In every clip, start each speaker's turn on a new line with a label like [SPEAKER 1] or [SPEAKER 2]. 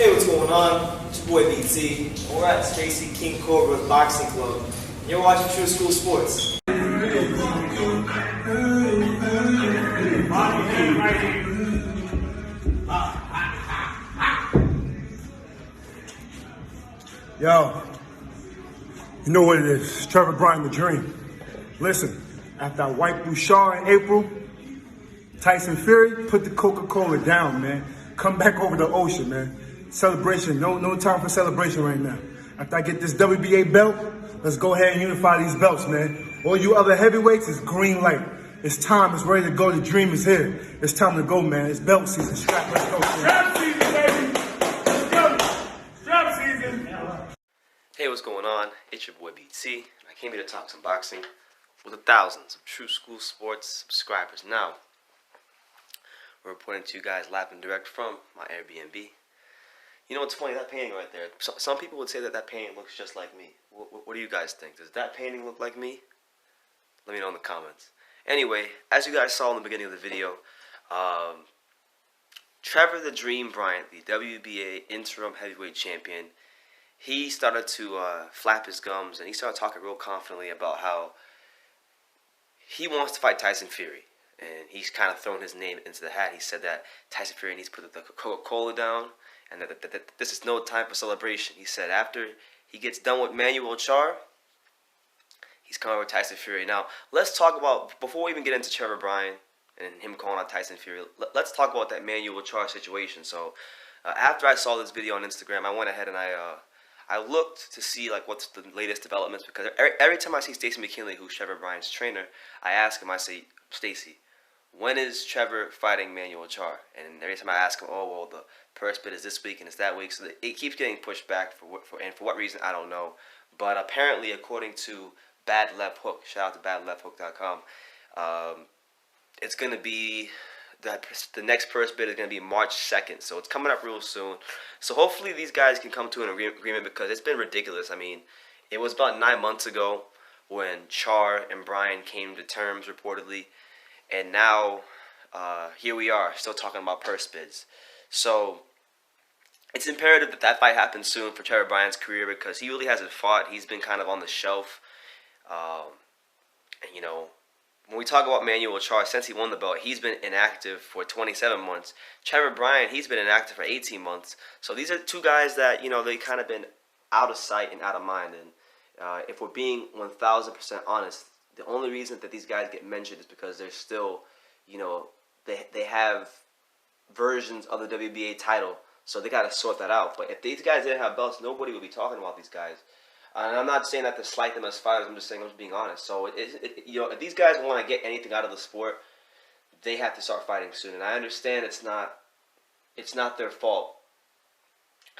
[SPEAKER 1] Hey, what's going on? It's your boy BT. We're at Stacy King Cobra's Boxing Club. And you're watching True School Sports.
[SPEAKER 2] Yo, you know what it is. It's Trevor Bryan, the dream. Listen, after I wiped Bouchard in April, Tyson Fury, put the Coca-Cola down, man. Come back over the ocean, man. Celebration, no time for celebration right now. After I get this WBA belt, let's go ahead and unify these belts, man. All you other heavyweights, is green light. It's time, it's ready to go, the dream is here. It's time to go, man. It's belt season, strap, let's go.
[SPEAKER 3] Strap season, baby! Let's go! Strap season!
[SPEAKER 4] Hey, what's going on? It's your boy BT, and I came here to talk some boxing with the thousands of True School Sports subscribers. Now, we're reporting to you guys live and direct from my Airbnb. You know what's funny? That painting right there. Some people would say that painting looks just like me. What do you guys think? Does that painting look like me? Let me know in the comments. Anyway, as you guys saw in the beginning of the video, Trevor the Dream Bryan, the WBA interim heavyweight champion, he started to flap his gums and he started talking real confidently about how he wants to fight Tyson Fury. And he's kind of thrown his name into the hat. He said that Tyson Fury needs to put the Coca-Cola down and that this is no time for celebration. He said after he gets done with Manuel Char, he's coming over Tyson Fury. Now, let's talk about, before we even get into Trevor Bryan and him calling out Tyson Fury, let's talk about that Manuel Char situation. So, after I saw this video on Instagram, I went ahead and I looked to see like what's the latest developments, because every time I see Stacey McKinley, who's Trevor Bryan's trainer, I ask him, I say, Stacey, when is Trevor fighting Manuel Char? And every time I ask him, oh, well, the purse bid is this week and it's that week. So it keeps getting pushed back for what reason, I don't know. But apparently, according to Bad Left Hook, shout out to badlefthook.com, it's going to be, the next purse bid is going to be March 2nd. So it's coming up real soon. So hopefully these guys can come to an agreement, because it's been ridiculous. I mean, it was about 9 months ago when Char and Bryan came to terms, reportedly. And now, here we are, still talking about purse bids. So, it's imperative that that fight happens soon for Trevor Bryan's career, because he really hasn't fought. He's been kind of on the shelf. And, you know, when we talk about Manuel Char, since he won the belt, he's been inactive for 27 months. Trevor Bryan, he's been inactive for 18 months. So, these are two guys that, you know, they kind of been out of sight and out of mind. And if we're being 1,000% honest, the only reason that these guys get mentioned is because they're still, you know, they have versions of the WBA title, so they got to sort that out. But if these guys didn't have belts, nobody would be talking about these guys. And I'm not saying that to slight them as fighters. I'm just saying, I'm just being honest. So you know, if these guys want to get anything out of the sport, they have to start fighting soon. And I understand it's not their fault.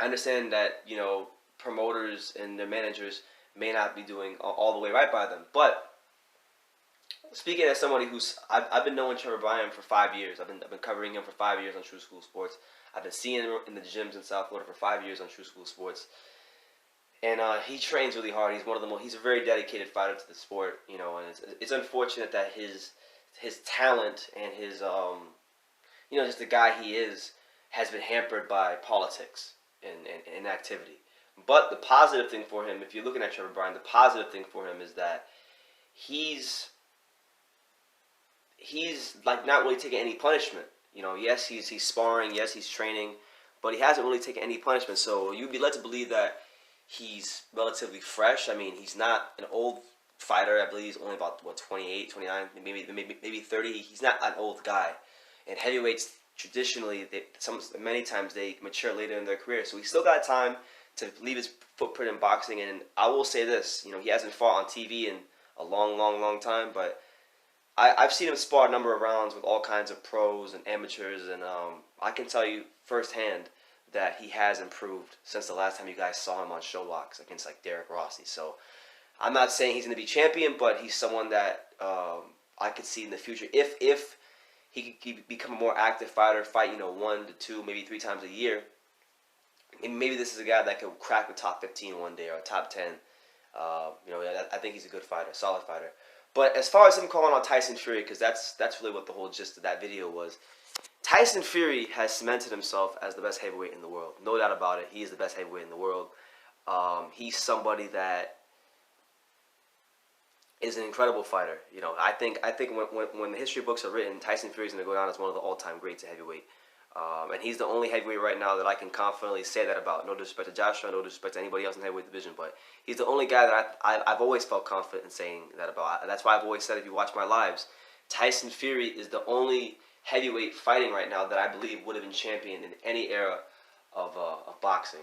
[SPEAKER 4] I understand that, you know, promoters and their managers may not be doing all the way right by them, but speaking as somebody who's, I've been knowing Trevor Bryan for 5 years. I've been covering him for 5 years on True School Sports. I've been seeing him in the gyms in South Florida for 5 years on True School Sports. And he trains really hard. He's a very dedicated fighter to the sport, you know. And it's unfortunate that his talent and his you know, just the guy he is has been hampered by politics and activity. But the positive thing for him, if you're looking at Trevor Bryan, the positive thing for him is that he's like not really taking any punishment. You know, yes, he's sparring, yes, he's training, but he hasn't really taken any punishment. So you'd be led to believe that he's relatively fresh. I mean, he's not an old fighter. I believe he's only about, what, 28, 29, maybe 30. He's not an old guy. And heavyweights, traditionally, many times they mature later in their career. So he's still got time to leave his footprint in boxing. And I will say this, you know, he hasn't fought on TV in a long time, but I've seen him spar a number of rounds with all kinds of pros and amateurs, and I can tell you firsthand that he has improved since the last time you guys saw him on Showbox against like Derek Rossi. So I'm not saying he's going to be champion, but he's someone that I could see in the future if he could become a more active fighter, fight, you know, 1 to 2, maybe 3 times a year. Maybe this is a guy that could crack the top 15 one day or a top 10. You know, I think he's a good fighter, solid fighter. But as far as him calling out Tyson Fury, because that's really what the whole gist of that video was. Tyson Fury has cemented himself as the best heavyweight in the world. No doubt about it. He is the best heavyweight in the world. He's somebody that is an incredible fighter. You know, I think when the history books are written, Tyson Fury is going to go down as one of the all-time greats at heavyweight. And he's the only heavyweight right now that I can confidently say that about. No disrespect to Joshua, no disrespect to anybody else in the heavyweight division, but he's the only guy that I've always felt confident in saying that about. That's why I've always said, if you watch my lives, Tyson Fury is the only heavyweight fighting right now that I believe would have been champion in any era of boxing,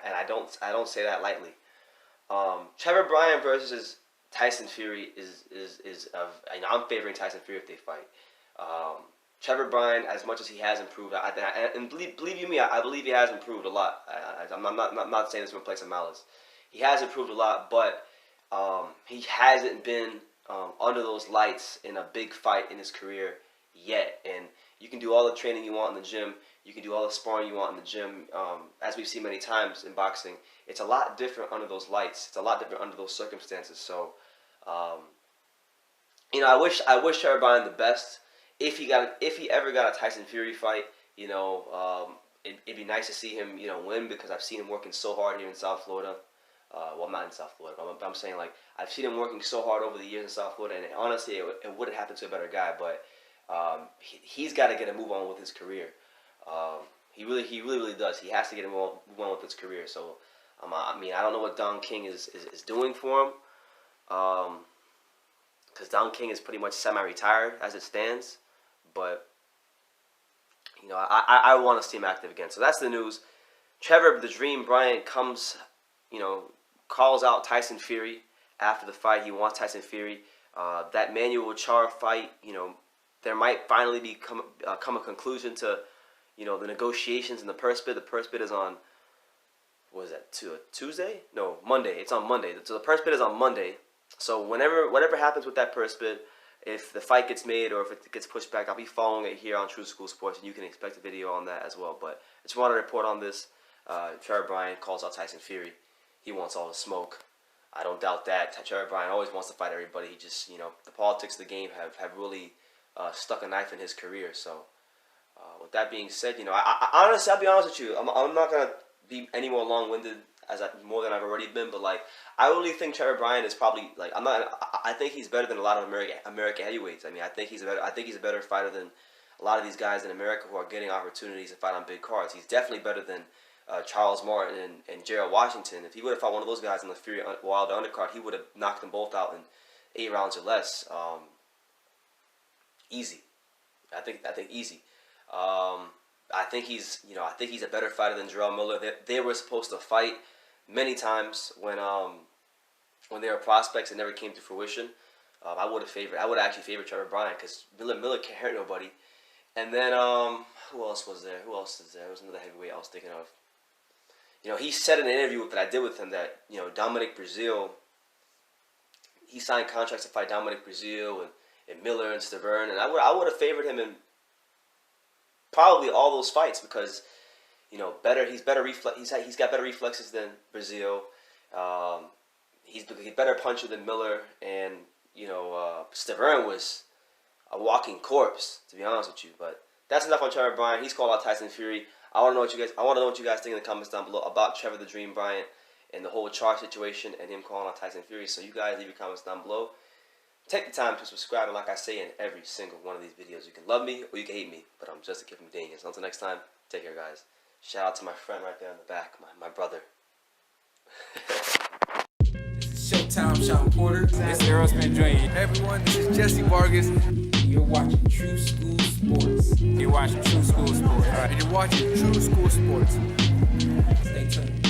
[SPEAKER 4] and I don't say that lightly. Trevor Bryan versus Tyson Fury I'm favoring Tyson Fury if they fight. Trevor Bryan, as much as he has improved, and believe you me, I believe he has improved a lot. I'm not saying this from a place of malice. He has improved a lot, but he hasn't been under those lights in a big fight in his career yet. And you can do all the training you want in the gym. You can do all the sparring you want in the gym. As we've seen many times in boxing, it's a lot different under those lights. It's a lot different under those circumstances. So, you know, I wish Trevor Bryan the best. If he ever got a Tyson Fury fight, you know, it'd be nice to see him, you know, win, because I've seen him working so hard here in South Florida. Well, not in South Florida, but I'm saying, like, I've seen him working so hard over the years in South Florida, and honestly, it would have happened to a better guy. But he's got to get a move on with his career. He really does. He has to get a move on with his career. So, I mean, I don't know what Don King is doing for him, because Don King is pretty much semi-retired as it stands. But, you know, I want to see him active again. So that's the news. Trevor the Dream Bryan comes, you know, calls out Tyson Fury after the fight. He wants Tyson Fury. That Manuel Char fight, you know, there might finally come a conclusion to, you know, the negotiations and the purse bid. The purse bid is on, what is that, Tuesday? No, Monday. It's on Monday. So the purse bid is on Monday. So whatever happens with that purse bid, if the fight gets made or if it gets pushed back, I'll be following it here on True School Sports, and you can expect a video on that as well. But I just want to report on this. Trevor Bryan calls out Tyson Fury. He wants all the smoke. I don't doubt that. Trevor Bryan always wants to fight everybody. He just, you know, the politics of the game have really stuck a knife in his career. So with that being said, you know, I honestly, I'll be honest with you, I'm not going to be any more long-winded more than I've already been, but, like, I really think Trevor Bryan is probably, like, I think he's better than a lot of American heavyweights. I mean, I think he's a better fighter than a lot of these guys in America who are getting opportunities to fight on big cards. He's definitely better than Charles Martin and Gerald Washington. If he would have fought one of those guys in the Fury Wilder undercard, he would have knocked them both out in 8 rounds or less. Easy. I think easy. I think he's a better fighter than Jarrell Miller. They were supposed to fight many times when they were prospects and never came to fruition. I would actually favor Trevor Bryan, because Miller can't hurt nobody. And then who else was there? There was another heavyweight I was thinking of. You know, he said in an interview that I did with him that, you know, Dominic Breazeale, he signed contracts to fight Dominic Breazeale and Miller and Stavern, and I would have favored him in probably all those fights, because, you know, he's got better reflexes than Breazeale. He's a better puncher than Miller, and, you know, Stavern was a walking corpse, to be honest with you. But that's enough on Trevor Bryan. He's called out Tyson Fury. I want to know what you guys think in the comments down below about Trevor the Dream Bryan and the whole Char situation and him calling out Tyson Fury. So you guys leave your comments down below. Take the time to subscribe, and like I say in every single one of these videos, you can love me or you can hate me, but I'm just a kid from Daniels. Until next time, take care, guys. Shout out to my friend right there in the back, my brother.
[SPEAKER 5] Showtime, Sean Porter.
[SPEAKER 3] It's Aerosmith Dream.
[SPEAKER 5] Hey everyone, this is Jesse Vargas.
[SPEAKER 3] You're watching True School Sports. You're watching True School Sports. All right.
[SPEAKER 5] And you're watching True School Sports.
[SPEAKER 3] Stay tuned.